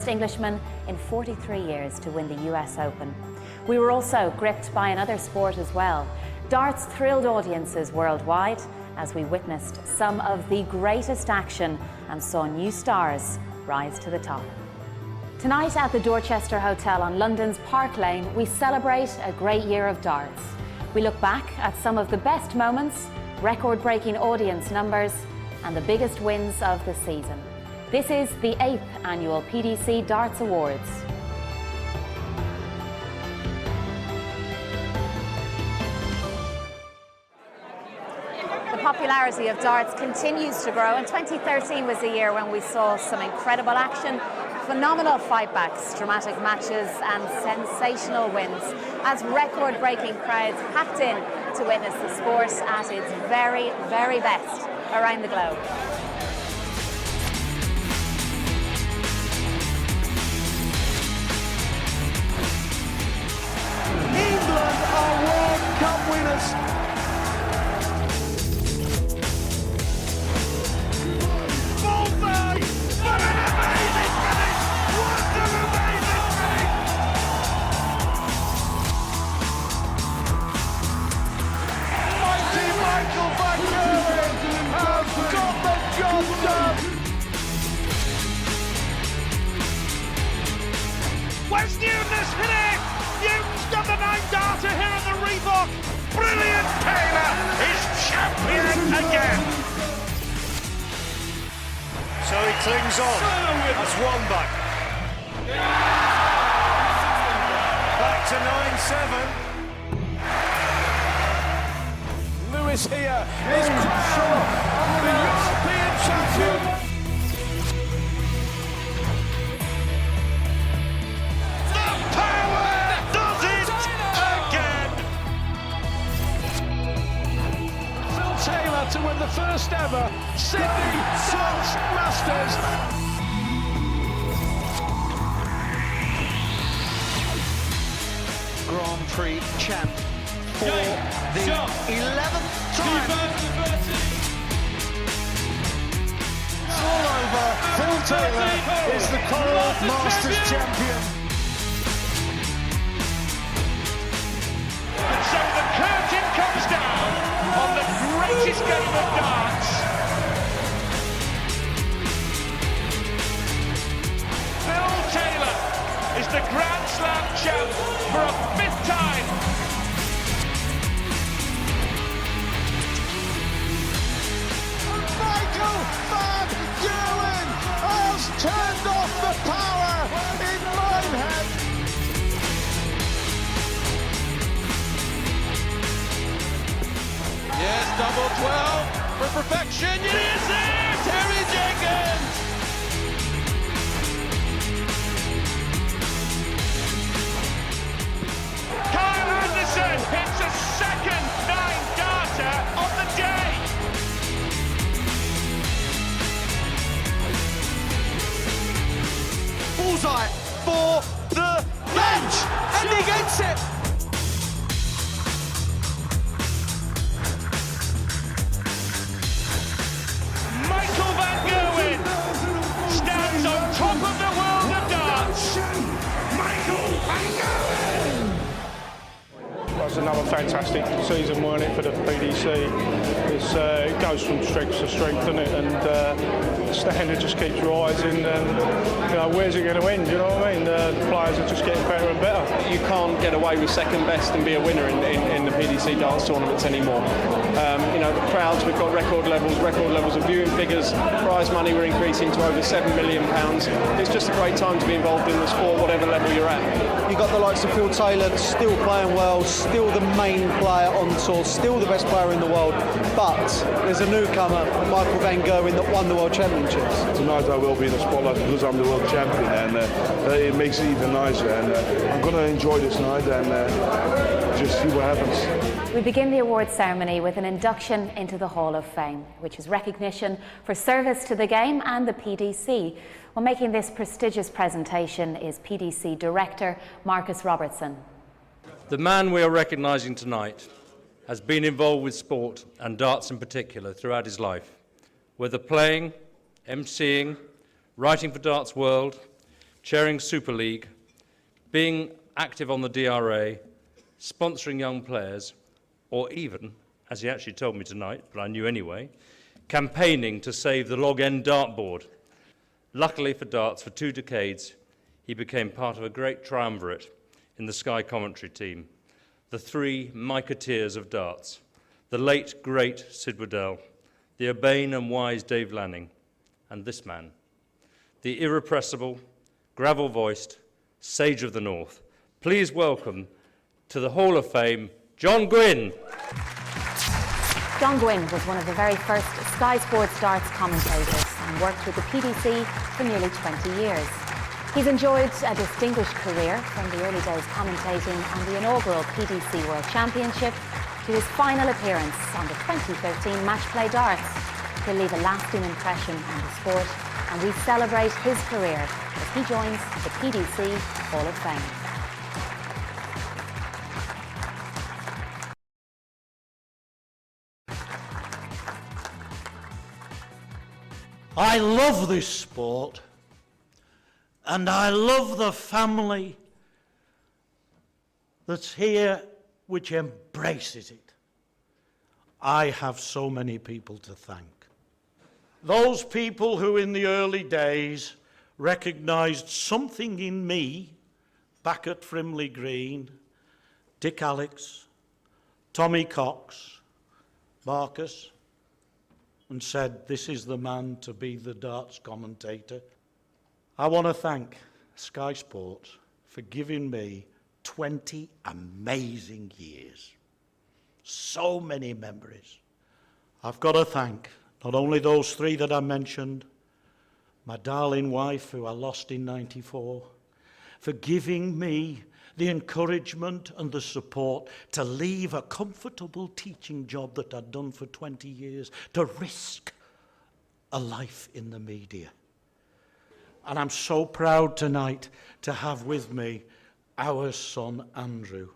Englishman in 43 years to win the US Open. We were also gripped by another sport as well. Darts thrilled audiences worldwide as we witnessed some of the greatest action and saw new stars rise to the top. Tonight at the Dorchester Hotel on London's Park Lane, we celebrate a great year of darts. We look back at some of the best moments, record-breaking audience numbers, and the biggest wins of the season. This is the 8th Annual PDC Darts Awards. The popularity of darts continues to grow, and 2013 was a year when we saw some incredible action, phenomenal fightbacks, dramatic matches and sensational wins as record-breaking crowds packed in to witness the sport at its very, very best around the globe. England are World Cup winners. Wes Newton's hit it! Newton's got the 9 darter here on the Reebok. Brilliant! Taylor is champion again. So he clings on. That's one back. Back to 9-7. Lewis here is crowned the European champion. To win the first ever Sydney Darts Masters. Grand Prix champ for the 11th time. It's all over. Phil Taylor is the Coral Masters champion. And so the curtain comes down on the greatest game of darts. Phil Taylor is the Grand Slam champ for a 5th time. Michael Van Gerwen has turned off the power in Minehead. Yes, double 12 for perfection. It is there, Terry Jenkins. Kyle Anderson hits a second 9-darter on the day. Bullseye for the bench, and he gets it. Michael Van Gerwen stands on top of the world of darts. Michael Van Gerwen! That's another fantastic season, weren't it, for the PDC? It goes from strength to strength, doesn't it? And the standard just keeps rising. And where's it going to end? You know what I mean? The players are just getting better and better. You can't get away with second best and be a winner in the PDC darts tournaments anymore. The crowds, we've got record levels of viewing figures. Prize money we're increasing to over £7 million. It's just a great time to be involved in the sport, whatever level you're at. You've got the likes of Phil Taylor still playing well, still the main player on tour, still the best player in the world, but there's a newcomer, Michael Van Gerwen, that won the World Championships. Tonight I will be in the spotlight because I'm the world champion, and it makes it even nicer, and I'm going to enjoy this night and just see what happens. We begin the awards ceremony with an induction into the Hall of Fame, which is recognition for service to the game and the PDC. Well, making this prestigious presentation is PDC Director Marcus Robertson. The man we are recognising tonight has been involved with sport, and darts in particular, throughout his life. Whether playing, emceeing, writing for Darts World, chairing Super League, being active on the DRA, sponsoring young players, or even, as he actually told me tonight, but I knew anyway, campaigning to save the log end dartboard. Luckily for darts, for 2 decades, he became part of a great triumvirate in the Sky commentary team, the 3 Micateers of darts, the late, great Sid Waddell, the urbane and wise Dave Lanning, and this man, the irrepressible, gravel-voiced Sage of the North. Please welcome to the Hall of Fame, John Gwynn. John Gwynn was one of the very first Sky Sports darts commentators and worked with the PDC for nearly 20 years. He's enjoyed a distinguished career from the early days commentating on the inaugural PDC World Championship to his final appearance on the 2013 Match Play Darts. He'll leave a lasting impression on the sport, and we celebrate his career as he joins the PDC Hall of Fame. I love this sport, and I love the family that's here which embraces it. I have so many people to thank. Those people who in the early days recognised something in me back at Frimley Green, Dick Alex, Tommy Cox, Marcus, and said, this is the man to be the darts commentator. I want to thank Sky Sports for giving me 20 amazing years. So many memories. I've got to thank not only those 3 that I mentioned, my darling wife who I lost in '94, for giving me the encouragement and the support to leave a comfortable teaching job that I'd done for 20 years, to risk a life in the media. And I'm so proud tonight to have with me our son, Andrew.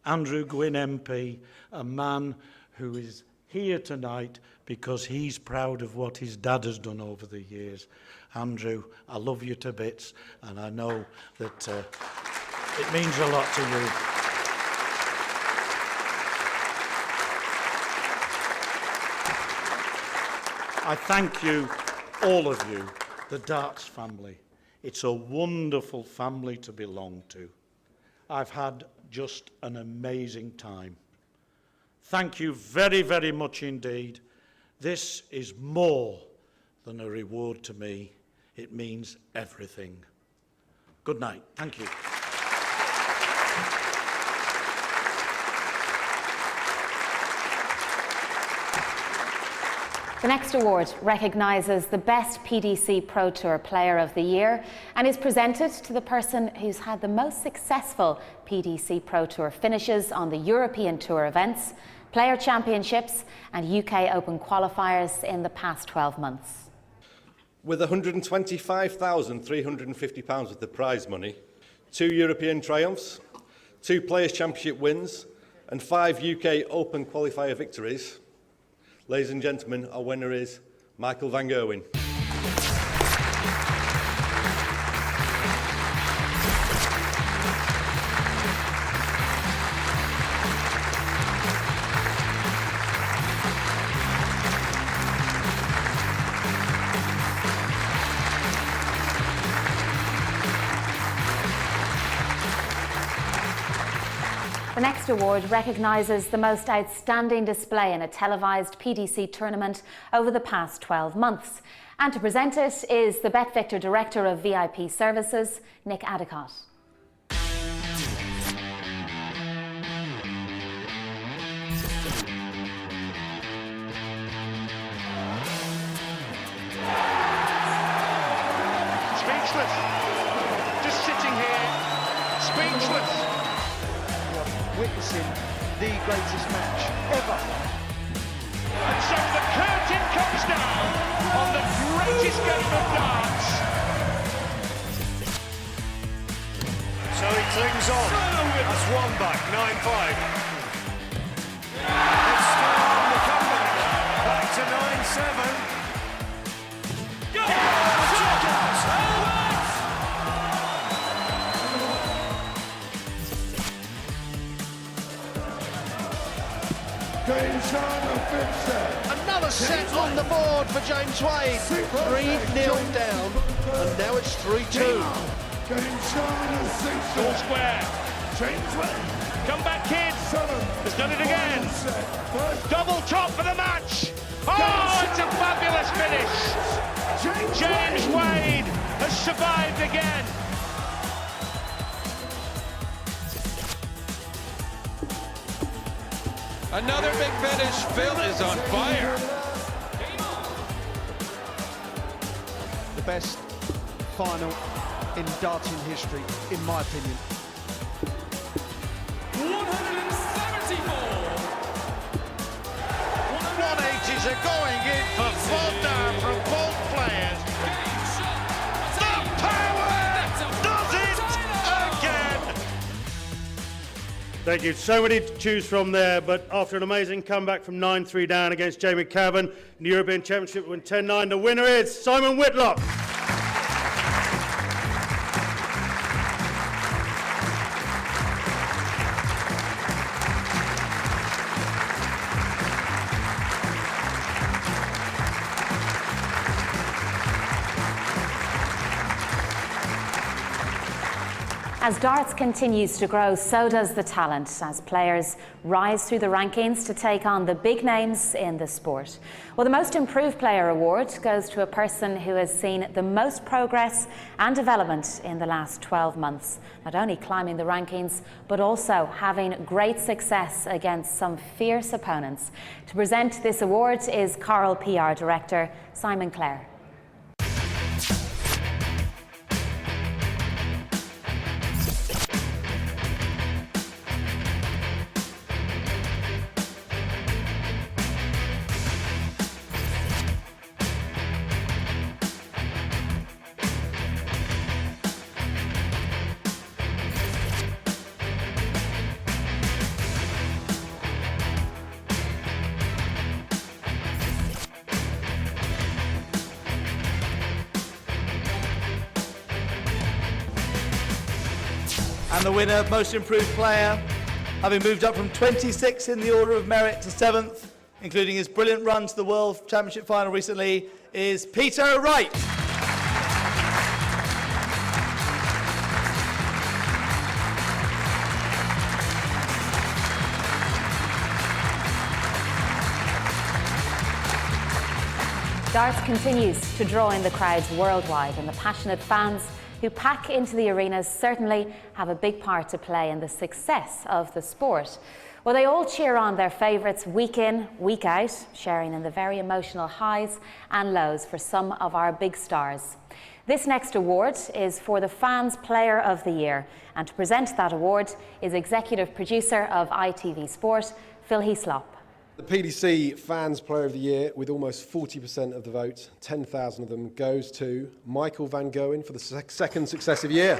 Andrew Gwynn MP, a man who is here tonight because he's proud of what his dad has done over the years. Andrew, I love you to bits, and I know that it means a lot to you. I thank you, all of you, the darts family. It's a wonderful family to belong to. I've had just an amazing time. Thank you very, very much indeed. This is more than a reward to me. It means everything. Good night. Thank you. The next award recognises the best PDC Pro Tour Player of the Year and is presented to the person who's had the most successful PDC Pro Tour finishes on the European Tour events, Player Championships and UK Open qualifiers in the past 12 months. With £125,350 worth of prize money, 2 European triumphs, 2 Players' Championship wins and 5 UK Open qualifier victories, ladies and gentlemen, our winner is Michael van Gerwen. The next award recognises the most outstanding display in a televised PDC tournament over the past 12 months. And to present it is the BetVictor Director of VIP Services, Nick Adicott. Speechless. Just sitting here, speechless. Witnessing the greatest match ever. And so the curtain comes down on the greatest game of darts. So he clings on. That's 1 back, 9-5. It's still on the comeback. Back to 9-7. Another set on the board for James Wade. 3-0 down, and now it's 3-2. All square. Come back, kids. Has done it again. Double top for the match. Oh, it's a fabulous finish. James Wade has survived again. Another big finish. Phil is on fire. The best final in darting history, in my opinion. 174. 180s are going in for full down from both players. The power does it again. Thank you. So many to choose from there, but after an amazing comeback from 9-3 down against Jamie Cavan in the European Championship win 10-9, the winner is Simon Whitlock. As darts continues to grow, so does the talent as players rise through the rankings to take on the big names in the sport. Well, the Most Improved Player award goes to a person who has seen the most progress and development in the last 12 months, not only climbing the rankings, but also having great success against some fierce opponents. To present this award is Coral PR Director Simon Clare. And the winner, Most Improved Player, having moved up from 26th in the order of merit to 7th, including his brilliant run to the World Championship final recently, is Peter Wright. Darts continues to draw in the crowds worldwide, and the passionate fans who pack into the arenas certainly have a big part to play in the success of the sport. Well, they all cheer on their favourites week in, week out, sharing in the very emotional highs and lows for some of our big stars. This next award is for the Fans Player of the Year, and to present that award is Executive Producer of ITV Sport, Phil Heaslop. The PDC Fans Player of the Year, with almost 40% of the vote, 10,000 of them, goes to Michael Van Gerwen for the second successive year.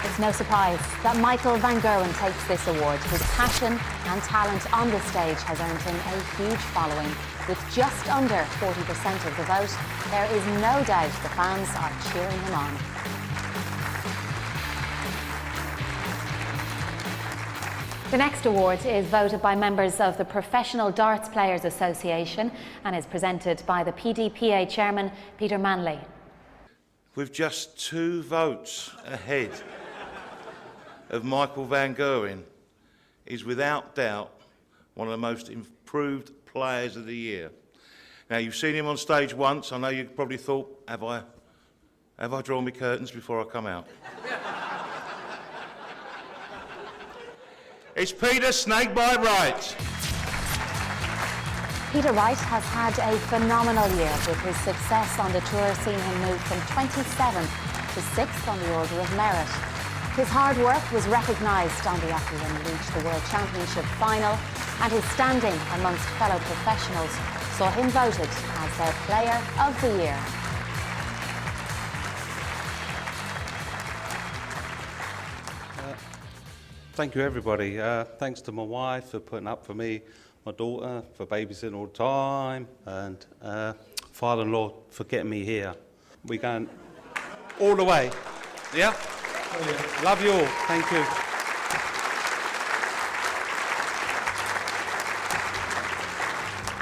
It's no surprise that Michael Van Gerwen takes this award. His passion and talent on the stage has earned him a huge following. With just under 40% of the vote, there is no doubt the fans are cheering him on. The next award is voted by members of the Professional Darts Players Association and is presented by the PDPA Chairman, Peter Manley. With just 2 votes ahead of Michael Van Gerwen, is without doubt one of the most improved players of the year. Now, you've seen him on stage once. I know you probably thought, have I drawn my curtains before I come out? It's Peter Snakebite Wright. Peter Wright has had a phenomenal year, with his success on the tour seeing him move from 27th to 6th on the order of merit. His hard work was recognised on the after when he reached the World Championship final, and his standing amongst fellow professionals saw him voted as their Player of the Year. Thank you, everybody. Thanks to my wife for putting up for me, my daughter for babysitting all the time, and father-in-law for getting me here. We're going all the way. Yeah? Love you all. Thank you.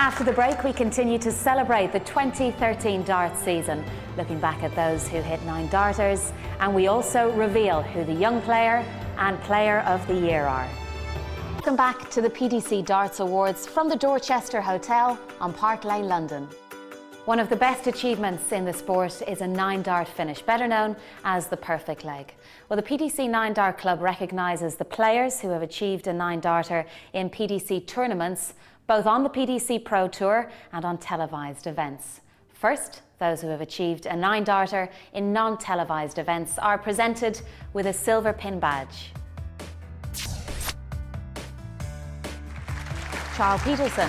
After the break, we continue to celebrate the 2013 darts season, looking back at those who hit 9 darters, and we also reveal who the Young Player and Player of the Year are. Welcome back to the PDC Darts Awards from the Dorchester Hotel on Park Lane, London. One of the best achievements in the sport is a 9-dart finish, better known as the perfect leg. Well, the PDC 9-dart club recognises the players who have achieved a 9-darter in PDC tournaments, both on the PDC Pro Tour and on televised events. First, those who have achieved a 9-darter in non-televised events are presented with a silver pin badge. Charles Peterson,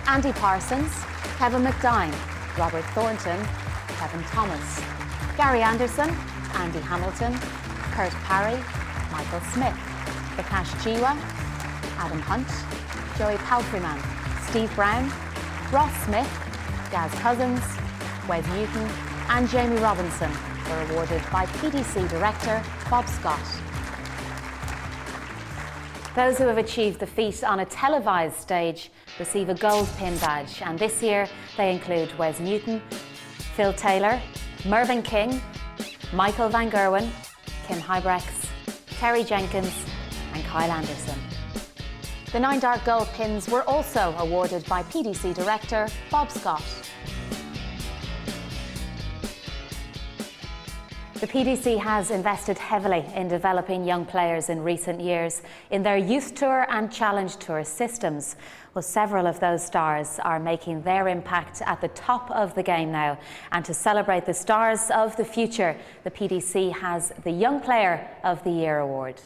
Andy Parsons, Kevin McDine, Robert Thornton, Kevin Thomas, Gary Anderson, Andy Hamilton, Kurt Parry, Michael Smith, Prakash Jiwa, Adam Hunt, Joey Palfreyman, Steve Brown, Ross Smith, Gaz Cousins, Wes Newton and Jamie Robinson were awarded by PDC Director Bob Scott. Those who have achieved the feat on a televised stage receive a gold pin badge, and this year they include Wes Newton, Phil Taylor, Mervyn King, Michael Van Gerwen, Kim Huybrechts, Terry Jenkins and Kyle Anderson. The 9-dart gold pins were also awarded by PDC Director Bob Scott. The PDC has invested heavily in developing young players in recent years in their Youth Tour and Challenge Tour systems. Well, several of those stars are making their impact at the top of the game now. And to celebrate the stars of the future, the PDC has the Young Player of the Year award.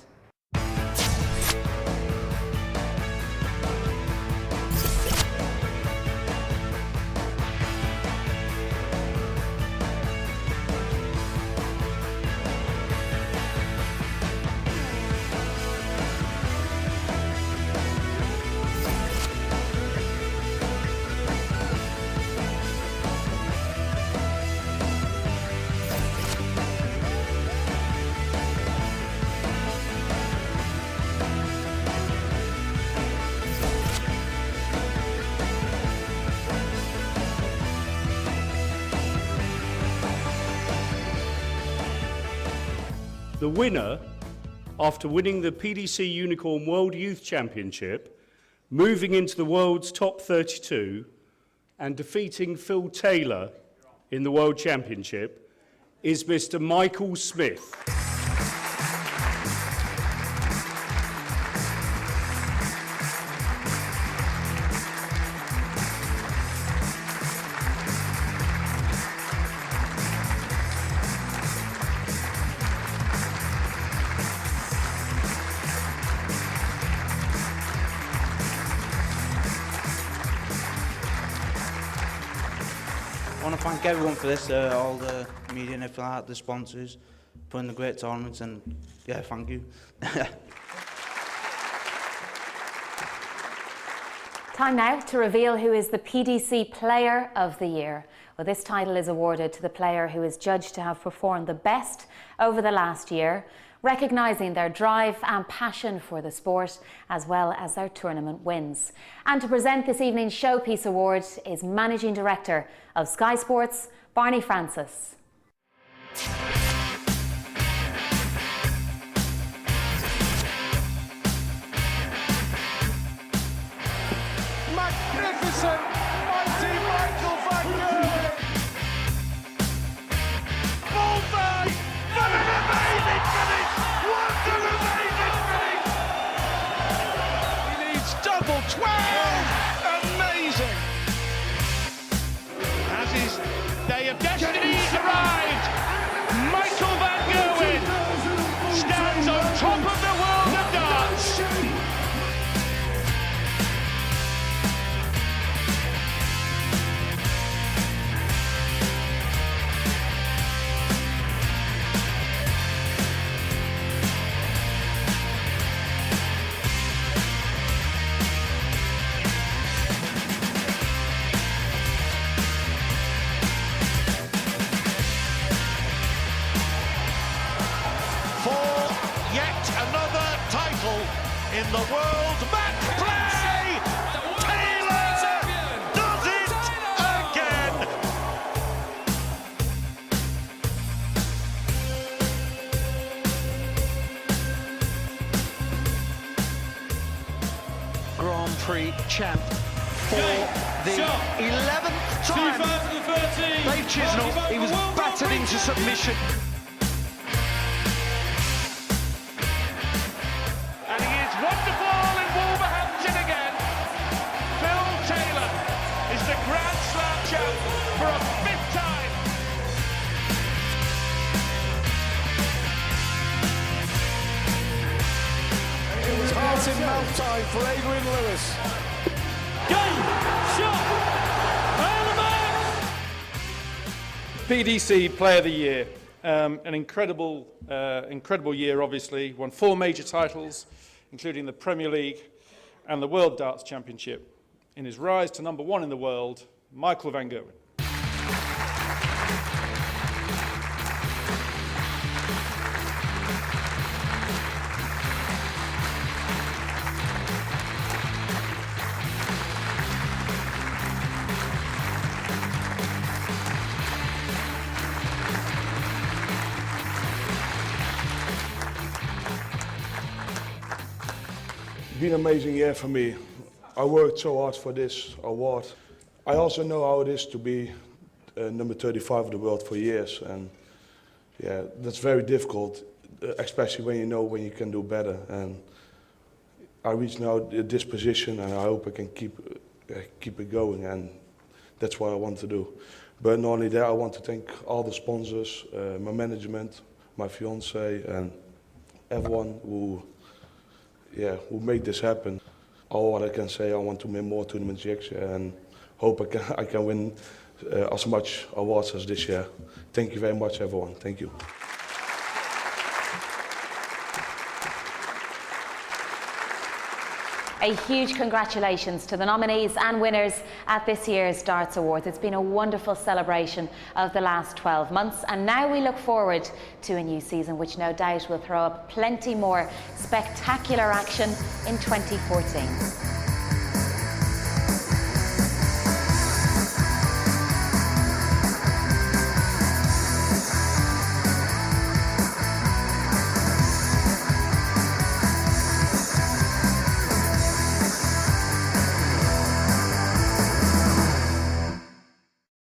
The winner, after winning the PDC Unicorn World Youth Championship, moving into the world's top 32 and defeating Phil Taylor in the World Championship, is Mr. Michael Smith. I want to thank everyone for this, all the media and everything like that, the sponsors, putting the great tournaments, and yeah, thank you. Time now to reveal who is the PDC Player of the Year. Well, this title is awarded to the player who is judged to have performed the best over the last year, recognising their drive and passion for the sport, as well as their tournament wins. And to present this evening's Showpiece Award is Managing Director of Sky Sports, Barney Francis. Magnificent, mighty Michael Van Gerwen. Bullseye! What an amazing finish! What an amazing finish! He needs double 12! Amazing! As his day of destiny arrived, Michael Van Gerwen stands on top of the world of darts. In the world match play, Taylor does Prix champ for the 11th time. 2013. Dave Chisnall, he was battered into submission. And he is wonderful in Wolverhampton again. Phil Taylor is the Grand Slam champ for a 5th time. It was heart in mouth time for Adrian Lewis. Game, shot, and the mark. PDC Player of the Year. An incredible year, obviously. Won 4 major titles, including the Premier League and the World Darts Championship. In his rise to number 1 in the world, Michael van Gerwen. It's been an amazing year for me. I worked so hard for this award. I also know how it is to be number 35 of the world for years, and yeah, that's very difficult, especially when you know when you can do better. And I reached now this position, and I hope I can keep it going, and that's what I want to do. But not only that, I want to thank all the sponsors, my management, my fiance, and everyone who made this happen. All what I can say, I want to win more tournaments next year and hope I can win as much awards as this year. Thank you very much, everyone. Thank you. A huge congratulations to the nominees and winners at this year's Darts Awards. It's been a wonderful celebration of the last 12 months, and now we look forward to a new season which no doubt will throw up plenty more spectacular action in 2014.